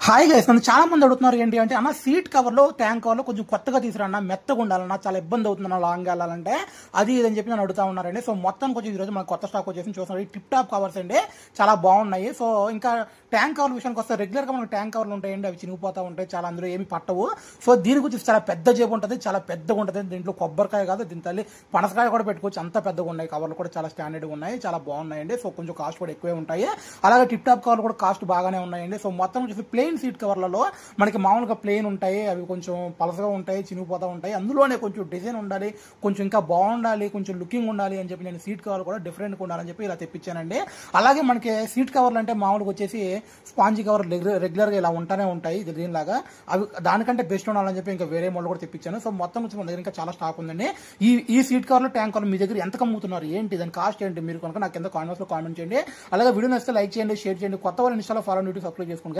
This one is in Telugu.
హాయ్ గైస్, నన్ను చాలా మంది అడుగుతున్నారు ఏంటి అంటే అన్న సీట్ కవర్లో ట్యాంక్ కవర్లో కొంచెం కొత్తగా తీసుకురన్నా, మెత్తగా ఉండాలన్నా, చాలా ఇబ్బంది అవుతుందన్న లాంగ్ వెళ్ళాలంటే అది ఇదని చెప్పి నన్ను అడుగుతా ఉన్నారండి. సో మొత్తం కొంచెం ఈరోజు మనకు కొత్త స్టాక్ వచ్చేసి చూస్తున్నారు. టిప్ టాప్ కవర్స్ అండి, చాలా బాగున్నాయి. సో ఇంకా ట్యాంక్ కవర్ విషయానికి వస్తే రెగ్యులర్గా మనకు ట్యాంక్ కవర్లు ఉంటాయండి, అవి చినిగిపోతూ ఉంటాయి, చాలా అందులో ఏమి పట్టవు. సో దీని గురించి చాలా పెద్ద జేబు ఉంటుంది, చాలా పెద్దగా ఉంటుంది. దీంట్లో కొబ్బరికాయ కాదు, దీని తల్లి పనసకాయ కూడా పెట్టుకోవచ్చు, అంత పెద్దగా ఉన్నాయి. కవర్లు కూడా చాలా స్టాండర్డ్గా ఉన్నాయి, చాలా బాగున్నాయండి. సో కొంచెం కాస్ట్ కూడా ఎక్కువే ఉంటాయి. అలాగే టిప్ టాప్ కవర్లు కూడా కాస్ట్ బాగానే ఉన్నాయండి. సో మొత్తం వచ్చేసి ప్లెయిన్ సీట్ కవర్లలో మనకి మామూలుగా ప్లెయిన్ ఉంటాయి, అవి కొంచెం పలసగా ఉంటాయి, చినిగిపోతూ ఉంటాయి. అందులోనే కొంచెం డిజైన్ ఉండాలి, కొంచెం ఇంకా బాగుండాలి, కొంచెం లుకింగ్ ఉండాలి అని చెప్పి నేను సీట్ కవర్ కూడా డిఫరెంట్గా ఉండాలని చెప్పి ఇలా తెప్పించానండి. అలాగే మనకి సీట్ కవర్లు అంటే మామూలుగా వచ్చేసి స్పాంజీ కవర్ రెగ్యులర్గా ఇలా ఉంటానే ఉంటాయి దీనిలాగా, అవి దానికంటే బెస్ట్ ఉండాలని చెప్పి ఇంకా వేరే మోడల్ కూడా తెప్పించాను. సో మొత్తం వచ్చి మన దగ్గర ఇంకా చాలా స్టాక్ ఉందండి. ఈ సీట్ కవర్లు ట్యాంక్ కవర్లు మీ దగ్గర ఎంత కమ్ముతున్నారు, ఏంటి దాని కాస్ట్ ఏంటి, మీరు కనుక నాకు కింద కామెంట్స్లో కామెంట్ చేయండి. అలాగే వీడియో నచ్చితే లైక్ చేయండి, షేర్ చేయండి. కొత్త వాళ్ళు ఇన్స్టాలో ఫాలో యూట్యూబ్ సబ్స్క్రైబ్ చేసుకోండి.